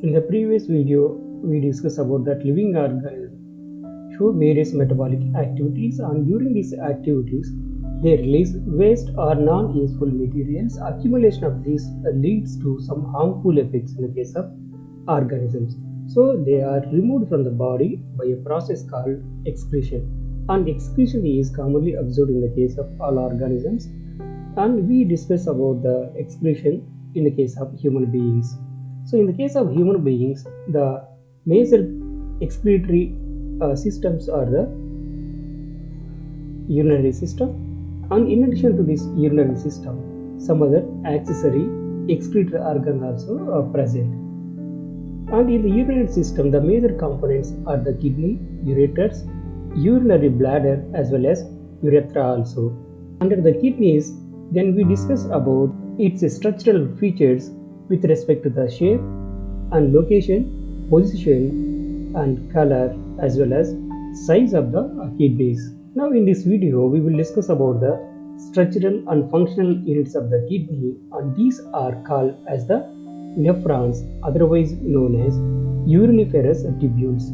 In the previous video, we discussed about that living organisms show various metabolic activities, and during these activities, they release waste or non-useful materials. Accumulation of these leads to some harmful effects in the case of organisms. So they are removed from the body by a process called excretion, and excretion is commonly observed in the case of all organisms. And we discuss about the excretion in the case of human beings. So in the case of human beings, the major excretory systems are the urinary system, and in addition to this urinary system, some other accessory excretory organs also are present. And in the urinary system, the major components are the kidney, ureters, urinary bladder, as well as urethra also. Under the kidneys, then we discuss about its structural features with respect to the shape and location, position and color, as well as size of the kidneys. Now in this video, we will discuss about the structural and functional units of the kidney, and these are called as the nephrons, otherwise known as uriniferous tubules.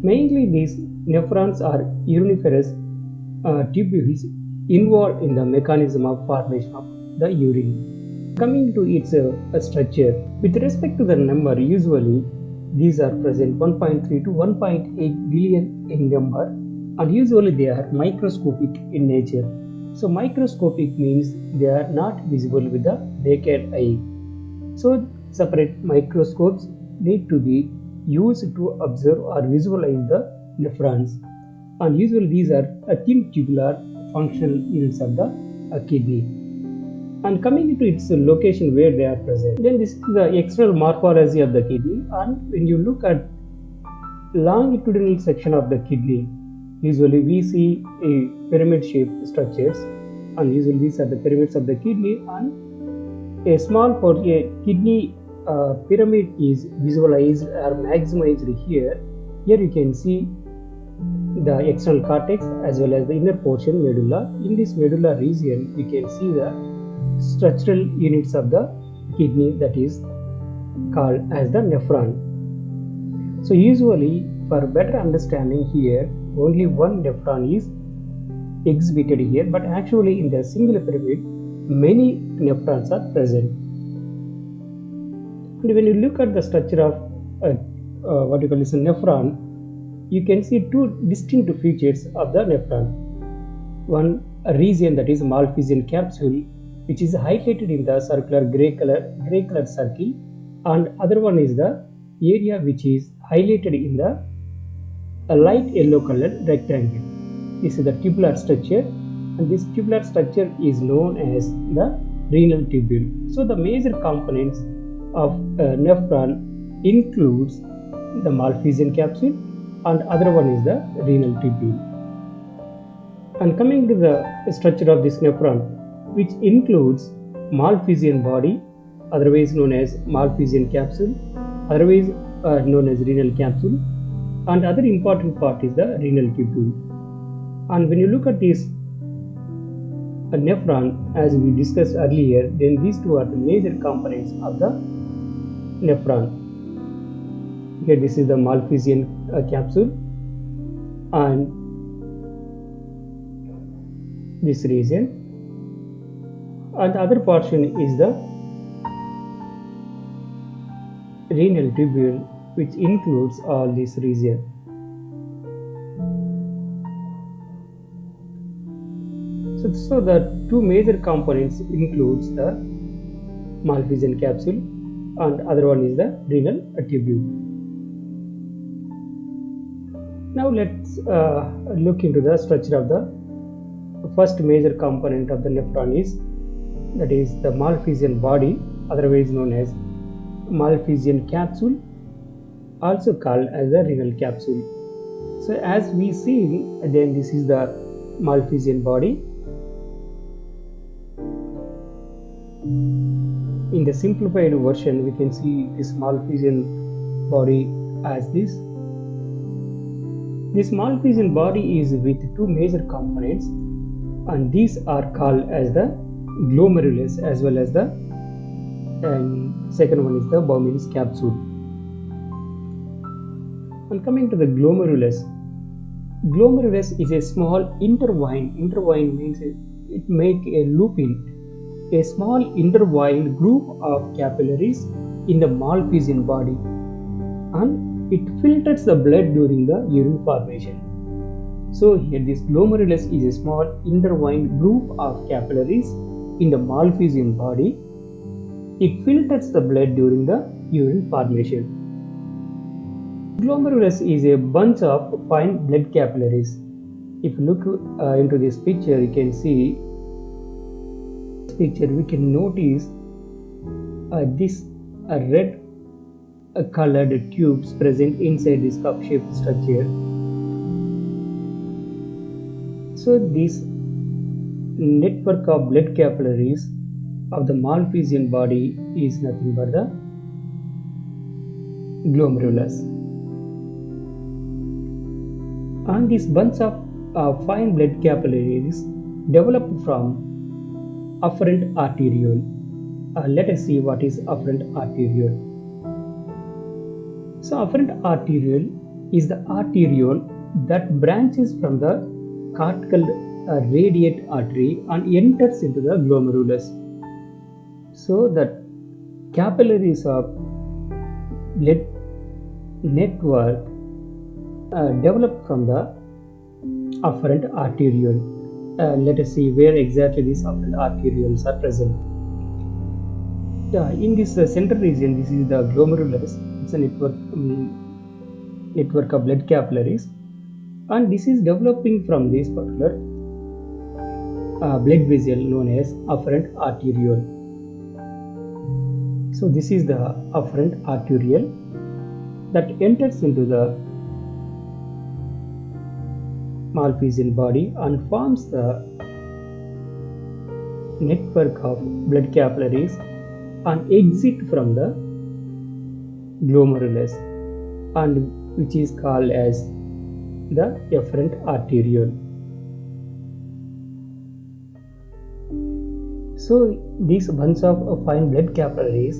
Mainly these nephrons are uriniferous tubules involved in the mechanism of formation of the urine. Coming to its structure, with respect to the number, usually these are present 1.3 to 1.8 billion in number, and usually they are microscopic in nature. So microscopic means they are not visible with the naked eye. So separate microscopes need to be used to observe or visualize the nephrons, and usually these are thin tubular functional units of the kidney. And coming to its location where they are present, then this is the external morphology of the kidney. And when you look at longitudinal section of the kidney, usually we see a pyramid shaped structures, and usually these are the pyramids of the kidney, and a small kidney pyramid is visualized or maximized here. Here you can see the external cortex as well as the inner portion medulla. In this medulla region, you can see the structural units of the kidney, that is called as the nephron. So usually, for better understanding here, only one nephron is exhibited here, but actually in the single pyramid, many nephrons are present. And when you look at the structure of what you call this nephron, you can see two distinct features of the nephron. One region, that is Malpighian capsule, which is highlighted in the circular gray color circle, and other one is the area which is highlighted in the light yellow colored rectangle. This is the tubular structure, and this tubular structure is known as the renal tubule. So the major components of nephron includes the Malpighian capsule, and other one is the renal tubule. And coming to the structure of this nephron, which includes Malpighian body, otherwise known as Malpighian capsule, otherwise known as renal capsule, and other important part is the renal tubule. And when you look at this nephron, as we discussed earlier, then these two are the major components of the nephron. Here this is the Malpighian capsule, and this region, and the other portion is the renal tubule, which includes all this region. So the two major components includes the Malpighian capsule, and other one is the renal tubule. Now let's look into the structure of the first major component of the nephron is, that is the Malpighian body, otherwise known as Malpighian capsule, also called as the renal capsule. So as we see, then this is the Malpighian body. In the simplified version, we can see this Malpighian body as this. This Malpighian body is with two major components, and these are called as the glomerulus as well as the, and second one is the Bowman's capsule. And coming to the glomerulus. Glomerulus is a small intertwined means it make a looping, a small intertwined group of capillaries in the Malpighian body, and it filters the blood during the urine formation. So here this glomerulus is a small intertwined group of capillaries in the Malpighian body. It filters the blood during the urine formation. Glomerulus is a bunch of fine blood capillaries. If you look into this picture, you can see this picture. We can notice this red colored tubes present inside this cup-shaped structure. So this network of blood capillaries of the Malpighian body is nothing but the glomerulus. And this bunch of fine blood capillaries developed from afferent arteriole. Let us see what is afferent arteriole. So afferent arteriole is the arteriole that branches from the cortical radiate artery and enters into the glomerulus. So that capillaries of blood network developed from the afferent arteriole. Let us see where exactly these afferent arterioles are present. In this central region, this is the glomerulus. It's a network of blood capillaries, and this is developing from this particular blood vessel known as afferent arteriole. So this is the afferent arteriole that enters into the Malpighian body and forms the network of blood capillaries and exit from the glomerulus, and which is called as the efferent arteriole. So these bunch of fine blood capillaries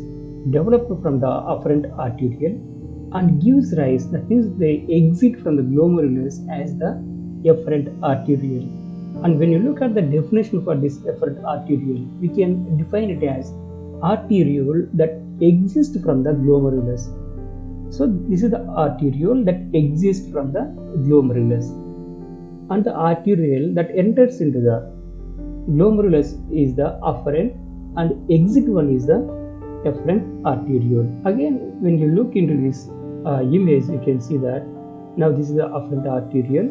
developed from the afferent arteriole and gives rise, that is, they exit from the glomerulus as the efferent arteriole. And when you look at the definition for this efferent arteriole, we can define it as arteriole that exists from the glomerulus. So this is the arteriole that exists from the glomerulus, and the arteriole that enters into the glomerulus is the afferent, and exit one is the efferent arteriole. Again, when you look into this image, you can see that now this is the afferent arteriole,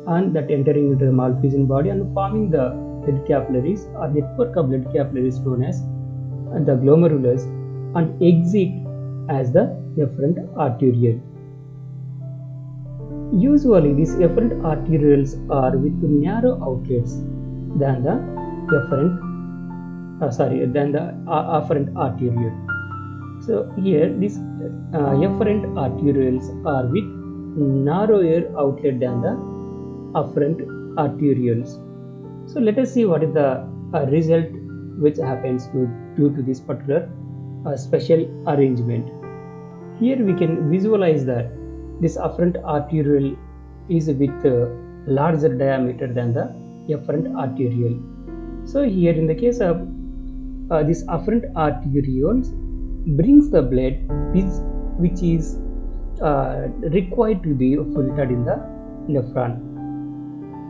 and that entering into the Malpighian body and forming the blood capillaries or network of blood capillaries known as the glomerulus, and exit as the efferent arteriole. Usually these efferent arterioles are with narrow outlets than the afferent arteriole. So here these efferent arterioles are with narrower outlet than the afferent arterioles. So let us see what is the result which happens due to this particular special arrangement. Here we can visualize that this afferent arteriole is with larger diameter than the efferent arteriole. So here in the case of this afferent arterioles brings the blood which is required to be filtered in the nephron.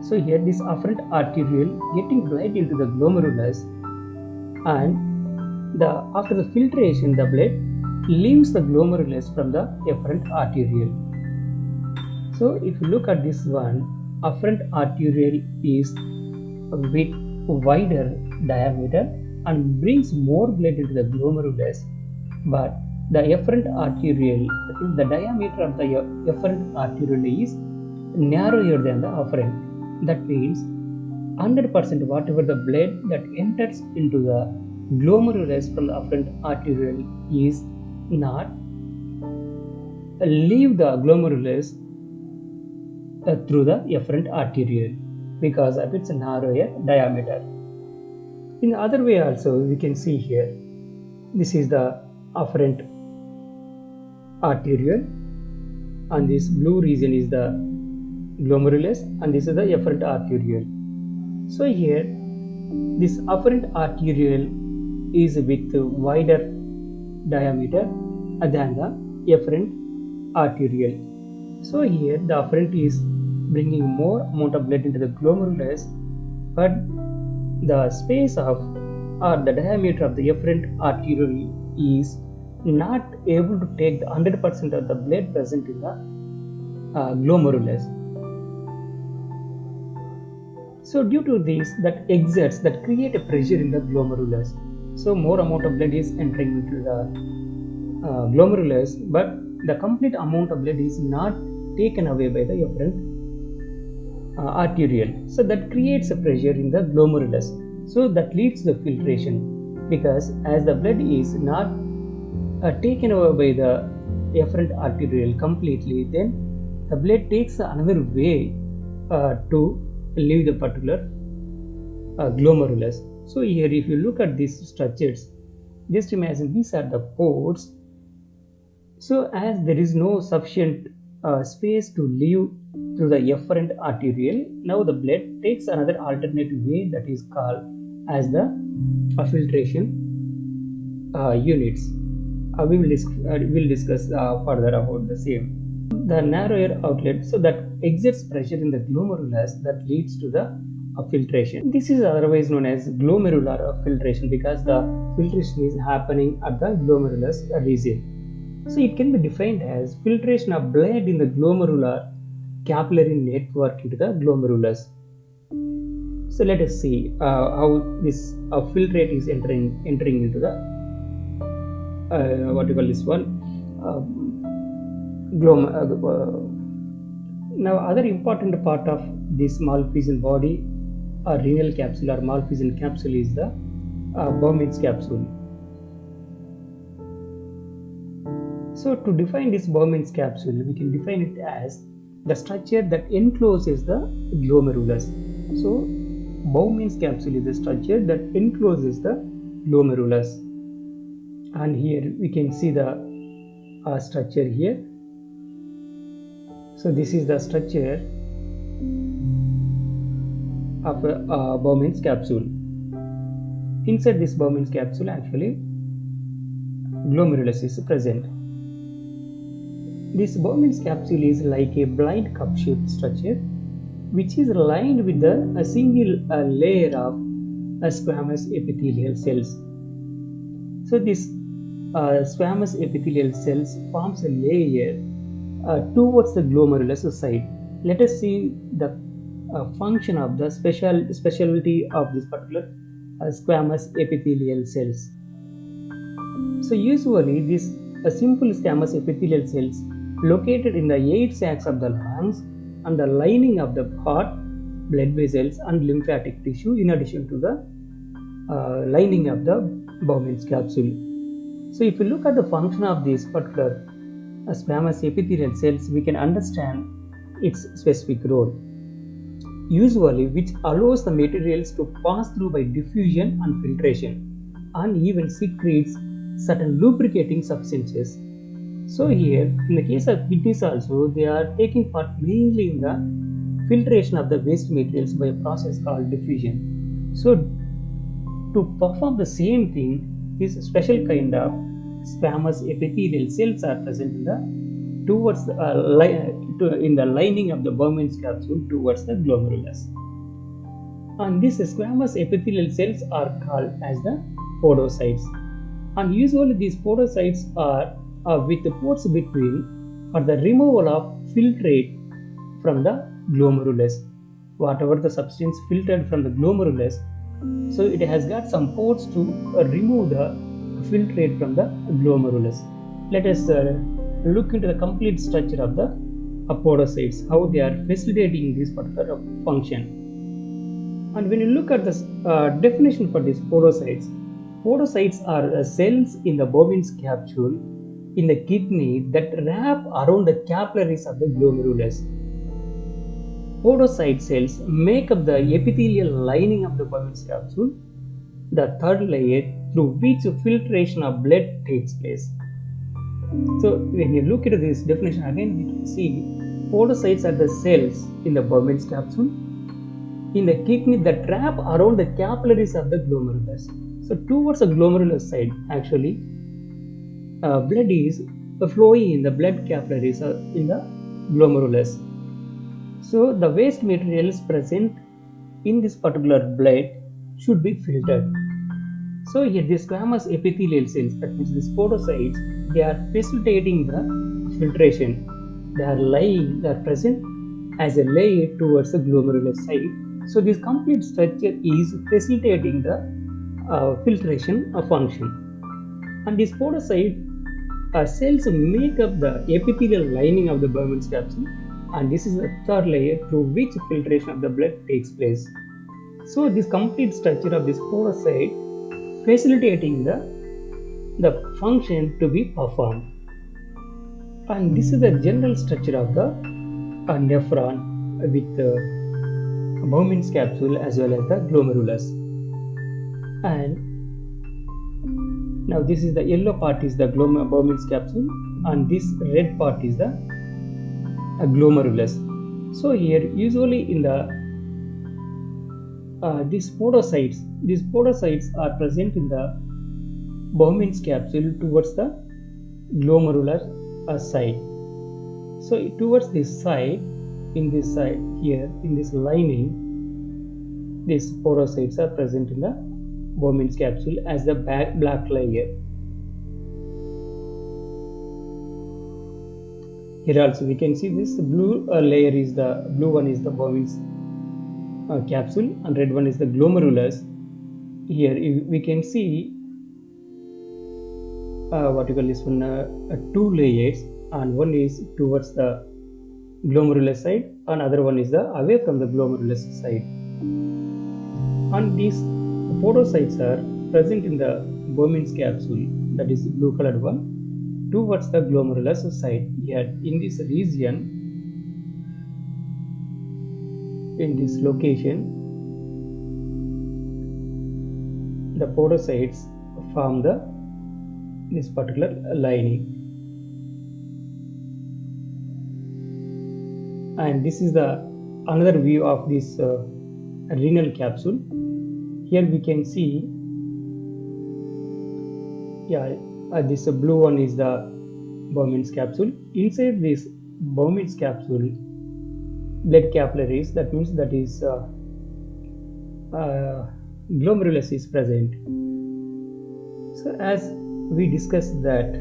So here this afferent arteriole getting right into the glomerulus, and after the filtration the blood leaves the glomerulus from the efferent arteriole. So if you look at this one, afferent arteriole is with wider diameter and brings more blood into the glomerulus, but the efferent arteriole, the diameter of the efferent arteriole is narrower than the afferent. That means 100% whatever the blood that enters into the glomerulus from the afferent arteriole is not leave the glomerulus through the efferent arteriole because of its narrower diameter. In the other way also we can see here, this is the afferent arteriole, and this blue region is the glomerulus, and this is the efferent arteriole. So here this afferent arteriole is with wider diameter than the efferent arteriole. So here the afferent is bringing more amount of blood into the glomerulus, but the space of or the diameter of the efferent arteriole is not able to take the 100% of the blood present in the glomerulus. So due to this, that exerts, that create a pressure in the glomerulus. So more amount of blood is entering into the glomerulus, but the complete amount of blood is not taken away by the efferent arteriole. So that creates a pressure in the glomerulus. So that leads to the filtration, because as the blood is not taken away by the efferent arteriole completely, then the blood takes another way to leave the particular glomerulus. So here if you look at these structures, just imagine these are the ports. So as there is no sufficient space to leave through the efferent arteriole, now the blood takes another alternative way, that is called as the filtration units. We will discuss further about the same. The narrower outlet, so that exerts pressure in the glomerulus, that leads to the filtration. This is otherwise known as glomerular filtration, because the filtration is happening at the glomerulus region. So it can be defined as filtration of blood in the glomerular capillary network into the glomerulus. So let us see how this filtrate is entering into the what you call this one now other important part of this Malpighian body or renal capsule or Malpighian capsule is the Bowman's capsule. So to define this Bowman's capsule, we can define it as the structure that encloses the glomerulus. So Bowman's capsule is the structure that encloses the glomerulus, and here we can see the structure here. So this is the structure of a Bowman's capsule. Inside this Bowman's capsule, actually glomerulus is present. This Bowman's capsule is like a blind cup-shaped structure, which is lined with a single layer of squamous epithelial cells. So this squamous epithelial cells forms a layer towards the glomerulus side. Let us see the function of the specialty of this particular squamous epithelial cells. So usually these simple squamous epithelial cells located in the 8 sacs of the lungs and the lining of the heart, blood vessels and lymphatic tissue, in addition to the lining of the Bowman's capsule. So if you look at the function of this particular squamous epithelial cells, we can understand its specific role, usually which allows the materials to pass through by diffusion and filtration, and even secretes certain lubricating substances. So here in the case of kidneys also, they are taking part mainly in the filtration of the waste materials by a process called diffusion. So to perform the same thing, this special kind of squamous epithelial cells are present in the in the lining of the Bowman's capsule towards the glomerulus. And these squamous epithelial cells are called as the podocytes. And usually these podocytes are with the pores between for the removal of filtrate from the glomerulus. Whatever the substance filtered from the glomerulus, so it has got some ports to remove the filtrate from the glomerulus. Let us look into the complete structure of the podocytes, how they are facilitating this particular function. And when you look at this definition for these podocytes, podocytes are cells in the Bowman's capsule in the kidney that wrap around the capillaries of the glomerulus. Podocyte cells make up the epithelial lining of the Bowman's capsule, the third layer through which filtration of blood takes place. So when you look at this definition again, we can see podocytes are the cells in the Bowman's capsule in the kidney that wrap around the capillaries of the glomerulus. So towards the glomerulus side, actually, blood is flowing in the blood capillaries in the glomerulus. So the waste materials present in this particular blood should be filtered. So here the squamous epithelial cells, that means the podocytes, they are facilitating the filtration. They are present as a layer towards the glomerular side. So this complete structure is facilitating the filtration function. And these podocyte cells make up the epithelial lining of the Bowman's capsule, and this is the third layer through which filtration of the blood takes place. So this complete structure of this podocyte facilitating the function to be performed. And this is the general structure of the nephron with the Bowman's capsule as well as the glomerulus. And now this is the yellow part is the Bowman's capsule, and this red part is the glomerulus. So here usually in the these podocytes are present in the Bowman's capsule towards the glomerular side. So towards this side, in this side here, in this lining, these podocytes are present in the Bowman's capsule as the black layer. Here also we can see this blue layer is the blue one is the Bowman's capsule, and red one is the glomerulus. Here we can see what you call this one two layers, and one is towards the glomerulus side, and other one is the away from the glomerulus side. And these podocytes are present in the Bowman's capsule, that is the blue colored one, towards the glomerulus side. Here in this region, in this location, the podocytes form this particular lining. And this is the another view of this renal capsule. Here we can see, this blue one is the Bowman's capsule. Inside this Bowman's capsule, blood capillaries, that means that is glomerulus is present. So as we discussed that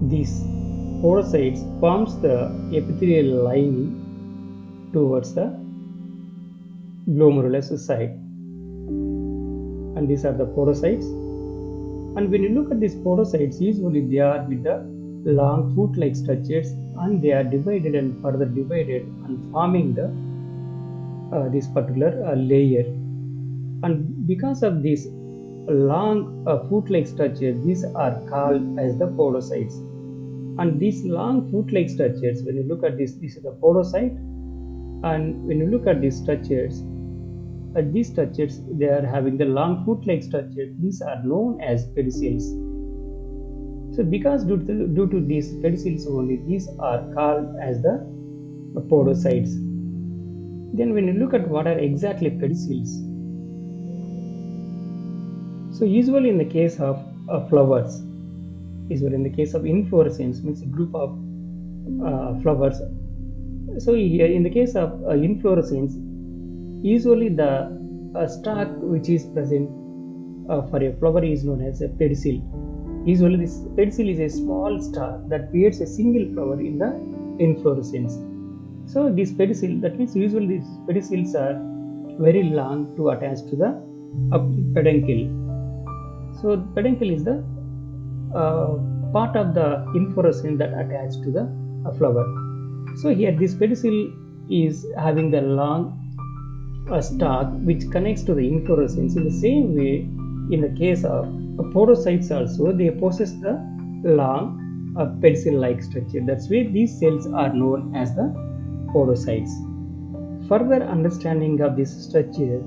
these podocytes forms the epithelial lining towards the glomerulus side, and these are the podocytes. And when you look at these podocytes, usually they are with the long foot-like structures, and they are divided and further divided and forming this particular layer. And because of this long foot-like structure, these are called as the podocytes. And these long foot-like structures, when you look at this is the podocyte, and when you look at these structures, they are having the long foot-like structure. These are known as pedicels. So because due to these pedicels only, these are called as the podocytes. Then when you look at what are exactly pedicels, so usually in the case of flowers, usually in the case of inflorescence, means a group of flowers. So here in the case of inflorescence, usually the stalk which is present for a flower is known as a pedicel. Usually this pedicel is a small stalk that bears a single flower in the inflorescence. So this pedicel, that means usually these pedicels are very long to attach to the peduncle. So peduncle is the part of the inflorescence that attached to the flower. So here this pedicel is having the long stalk which connects to the inflorescence. In the same way, in the case of podocytes also, they possess the long pedicel-like structure. That's why these cells are known as the podocytes. Further understanding of this structure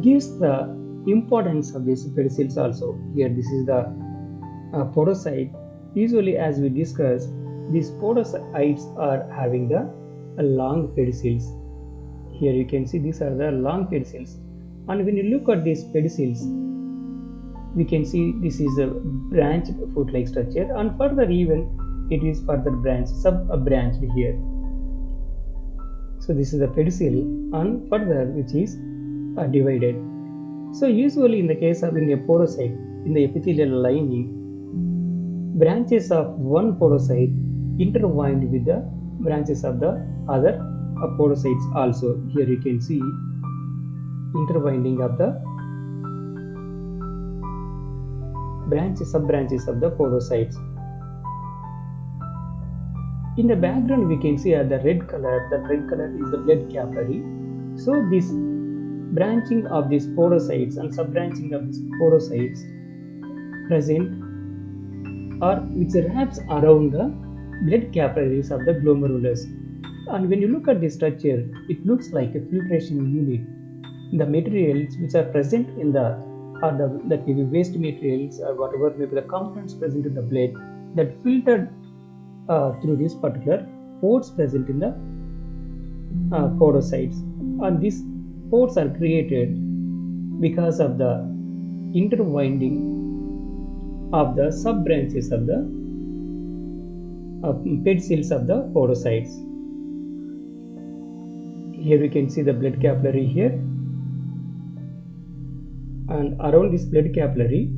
gives the importance of these pedicels also. Here this is the podocyte. Usually, as we discussed, these podocytes are having the long pedicels. Here you can see these are the long pedicels, and when you look at these pedicels, we can see this is a branched foot-like structure, and further even it is further branched, sub-branched here. So this is the pedicel, and further which is divided. So usually in the case of in a podocyte, in the epithelial lining, branches of one podocyte intertwined with the branches of the other podocytes also. Here you can see intertwining of the branches, sub-branches of the podocytes. In the background we can see the red color. The red color is the blood capillary. So this branching of these podocytes and sub-branching of these podocytes present or which wraps around the blood capillaries of the glomerulus. And when you look at this structure, it looks like a filtration unit. The materials which are present in the that may be waste materials or whatever may be the components present in the blood that filtered through this particular pores present in the podocytes, and these pores are created because of the interwinding of the sub branches of the pedicels of the podocytes. Here we can see the blood capillary here, and around this blood capillary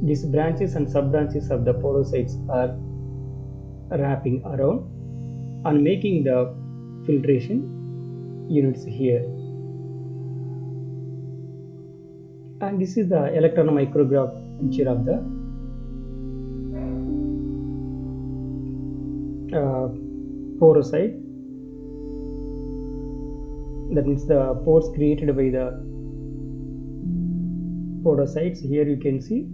these branches and sub branches of the podocytes are wrapping around and making the filtration units here. And this is the electron micrograph picture of the porocyte. That means the pores created by the podocytes. Here you can see.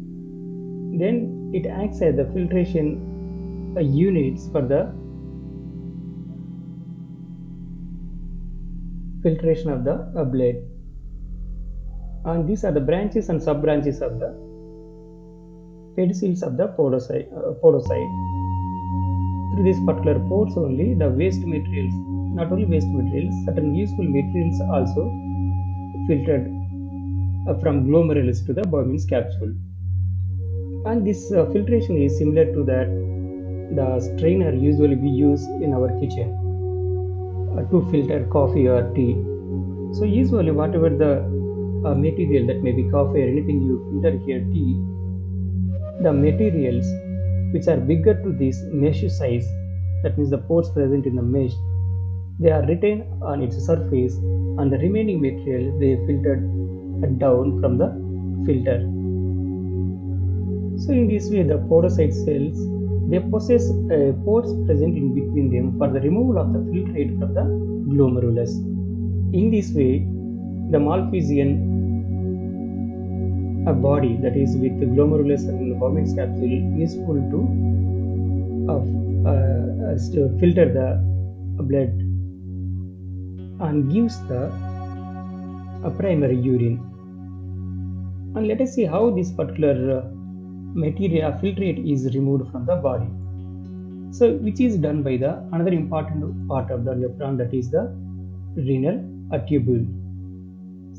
Then it acts as the filtration units for the filtration of the blood. And these are the branches and sub branches of the pedicels of the podocyte. Through this particular pores only the waste materials, not only waste materials, certain useful materials also filtered from glomerulus to the Bowman's capsule. And this filtration is similar to that the strainer usually we use in our kitchen to filter coffee or tea. So usually whatever the material, that may be coffee or anything you filter here, tea, the materials which are bigger to this mesh size, that means the pores present in the mesh, they are retained on its surface, and the remaining material they filtered down from the filter. So in this way the podocyte cells, they possess pores present in between them for the removal of the filtrate from the glomerulus. In this way the Malpighian body, that is with the glomerulus and the Bowman's capsule, is useful to filter the blood and gives the primary urine. And let us see how this particular material filtrate is removed from the body. So which is done by the another important part of the nephron, that is the renal tubule.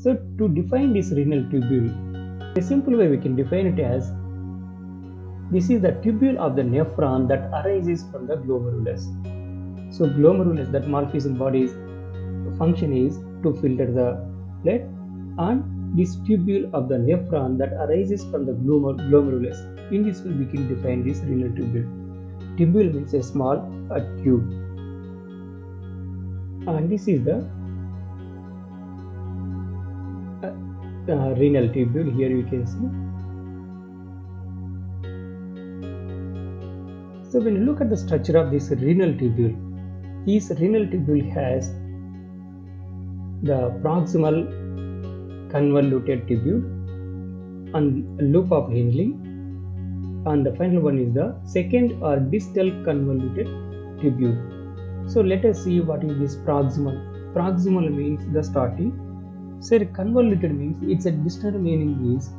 So to define this renal tubule, a simple way we can define it as, this is the tubule of the nephron that arises from the glomerulus. So glomerulus, that Malpighian body's function is to filter the blood, and this tubule of the nephron that arises from the glomerulus. In this way we can define this renal tubule. Tubule means a small tube, and this is the renal tubule. Here you can see. So when you look at the structure of this renal tubule has the proximal convoluted tubule and loop of Henle, and the final one is the second or distal convoluted tubule. So let us see what is this proximal. Proximal means the starting, So convoluted means its a dictionary meaning is,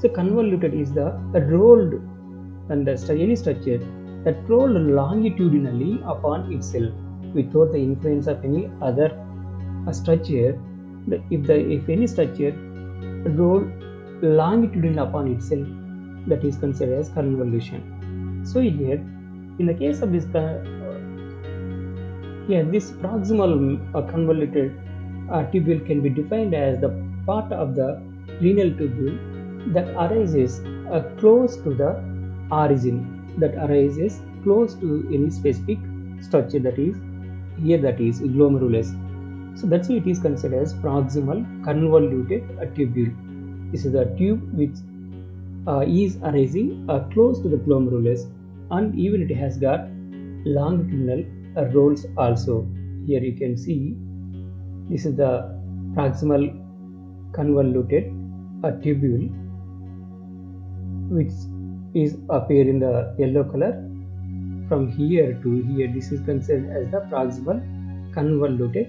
so convoluted is the rolled and any structure that rolled longitudinally upon itself without the influence of any other structure. If any structure roll longitudinally upon itself, that is considered as convolution. So here, in the case of this, this proximal convoluted tubule can be defined as the part of the renal tubule that arises close to the origin, that arises close to any specific structure, that is glomerulus. So that's why it is considered as proximal convoluted tubule. This is a tube which is arising close to the glomerulus, and even it has got longitudinal rolls also. Here you can see this is the proximal convoluted tubule, which is appear in the yellow color. From here to here, this is considered as the proximal convoluted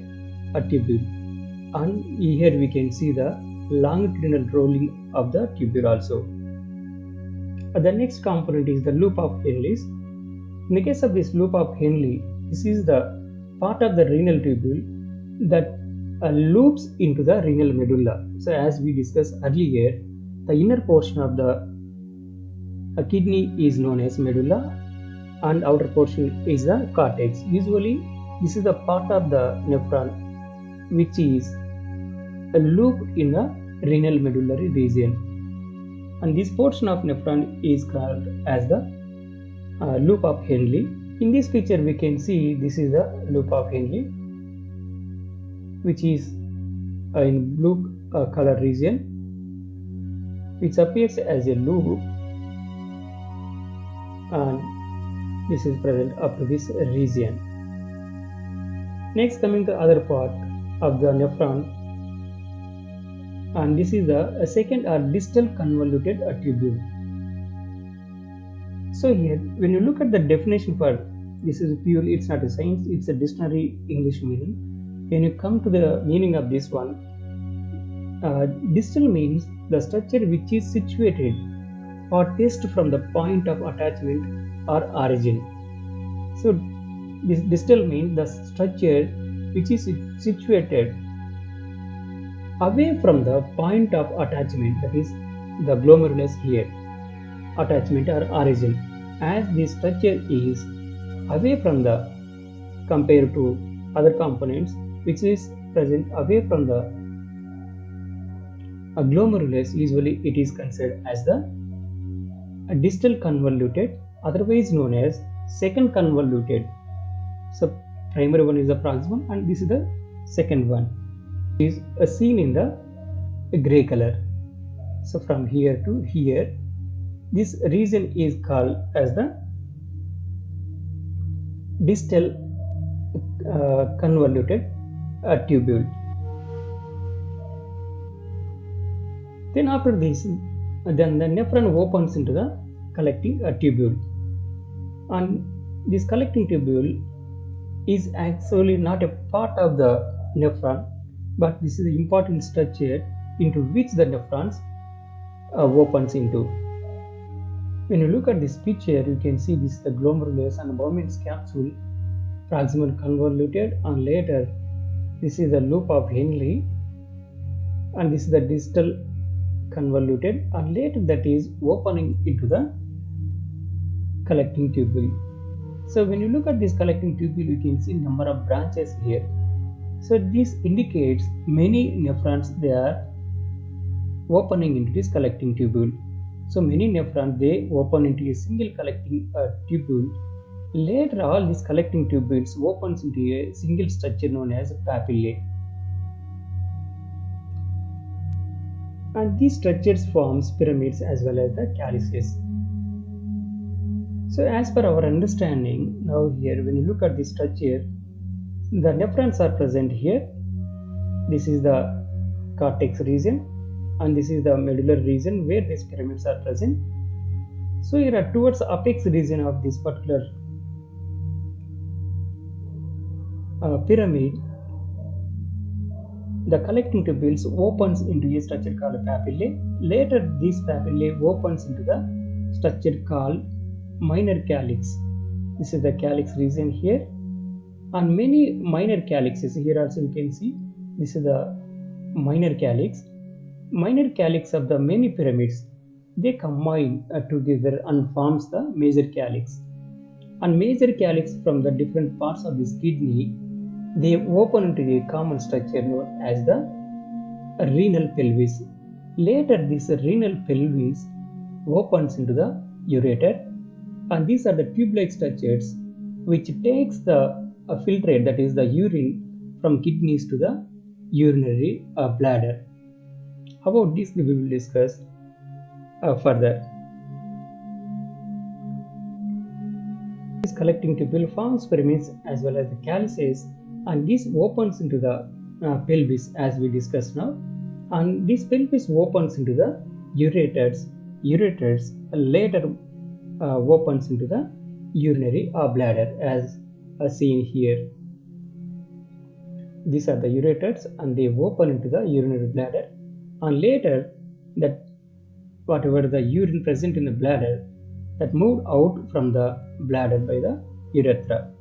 tubule, and here we can see the longitudinal rolling of the tubule also. The next component is the loop of Henle's. In the case of this loop of Henle, this is the part of the renal tubule that loops into the renal medulla. So as we discussed earlier, the inner portion of the kidney is known as medulla, and outer portion is the cortex. Usually this is the part of the nephron which is looped in the renal medullary region, and this portion of nephron is called as the loop of Henle. In this picture we can see this is the loop of Henle, which is in blue color region, which appears as a loop, and this is present up to this region. Next, coming to other part of the nephron, and this is the second or distal convoluted tubule. So here, when you look at the definition for this, is purely, it's not a science, it's a dictionary English meaning. When you come to the meaning of this one, distal means the structure which is situated or placed from the point of attachment or origin. So this distal means the structure which is situated away from the point of attachment, that is the glomerulus here, attachment or origin. As this structure is away from the, compared to other components which is present away from the glomerulus, usually it is considered as the distal convoluted, otherwise known as second convoluted. So primary one is the proximal, and this is the second one, is seen in the gray color. So from here to here, this region is called as the distal convoluted tubule. Then after this, then the nephron opens into the collecting tubule, and this collecting tubule is actually not a part of the nephron, but this is the important structure into which the nephrons opens into. When you look at this picture, you can see this is the glomerulus and Bowman's capsule, proximal convoluted, and later this is the loop of Henle, and this is the distal convoluted, and later that is opening into the collecting tubule. So when you look at this collecting tubule, you can see number of branches here. So this indicates many nephrons they are opening into this collecting tubule. So many nephrons they open into a single collecting tubule. Later all these collecting tubules opens into a single structure known as papillae. And these structures forms pyramids as well as the calyces. So as per our understanding, now here when you look at this structure, the nephrons are present here. This is the cortex region, and this is the medullary region where these pyramids are present. So here are towards the apex region of this particular pyramid, the collecting tubules opens into a structure called papillae. Later, this papillae opens into the structure called minor calyx. This is the calyx region here. And many minor calyxes, here also you can see, this is the minor calyx. Minor calyx of the many pyramids, they combine together and forms the major calyx. And major calyx from the different parts of this kidney, they open into a common structure known as the renal pelvis. Later, this renal pelvis opens into the ureter, and these are the tube-like structures which takes the filtrate, that is the urine, from kidneys to the urinary bladder. About this we will discuss further. This collecting tubule forms pyramids as well as the calyces, and this opens into the pelvis as we discussed now, and this pelvis opens into the ureters. Ureters later opens into the urinary bladder as seen here. These are the ureters and they open into the urinary bladder, and later that whatever the urine present in the bladder, that moved out from the bladder by the urethra.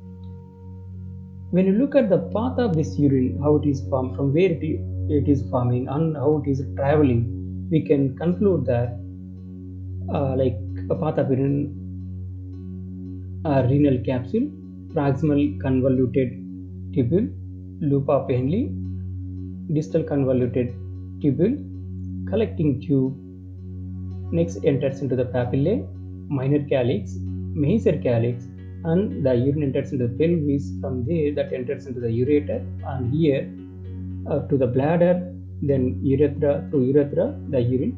When you look at the path of this urine, how it is formed, from where it is forming and how it is traveling, we can conclude that like a path of urine, renal capsule, proximal convoluted tubule, loop of Henle, distal convoluted tubule, collecting tube, next enters into the papillae, minor calyx, major calyx, and the urine enters into the pelvis. From there, that enters into the ureter, and here to the bladder, then urethra. Through urethra, the urine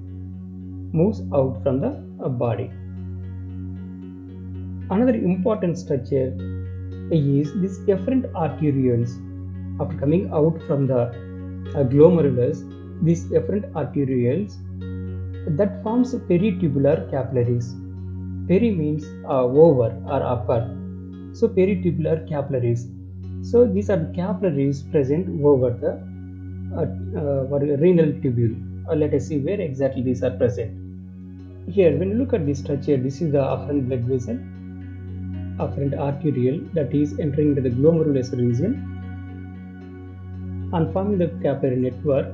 moves out from the body. Another important structure is this efferent arterioles. After coming out from the glomerulus, these efferent arterioles that forms peritubular capillaries. Peri means over or upper, so peritubular capillaries. So these are capillaries present over the renal tubule. Let us see where exactly these are present. Here, when you look at this structure, this is the afferent blood vessel, afferent arteriole, that is entering into the glomerulus region and forming the capillary network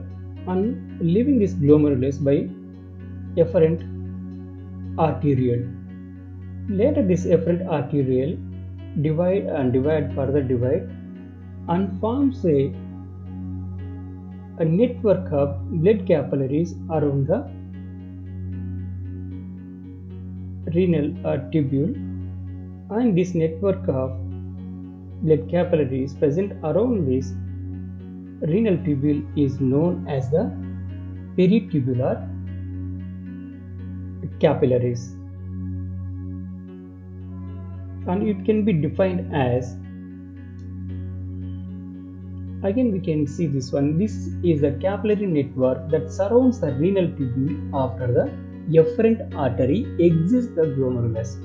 and leaving this glomerulus by efferent arteriole. Later, this efferent arteriole further divide and forms a network of blood capillaries around the renal tubule, and this network of blood capillaries present around this renal tubule is known as the peritubular capillaries, and it can be defined as, again we can see this one, this is the capillary network that surrounds the renal tubule after the efferent artery exits the glomerulus.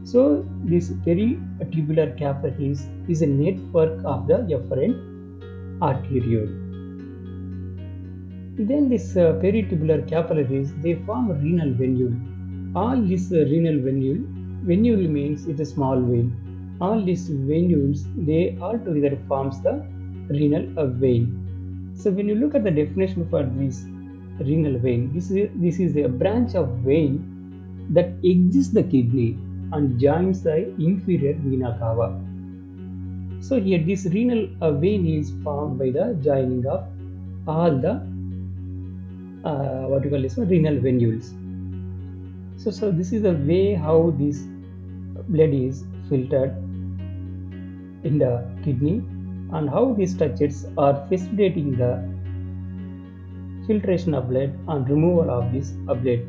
So this peritubular capillaries is a network of the efferent arteriole. Then this peritubular capillaries, they form a renal venule. All this renal venule means it's a small vein. All these venules, they all together forms the renal vein. So when you look at the definition for this renal vein, this is a branch of vein that exits the kidney and joins the inferior vena cava. So here this renal vein is formed by the joining of all the renal venules. So this is the way how this blood is filtered in the kidney, and how these structures are facilitating the filtration of blood and removal of this blood.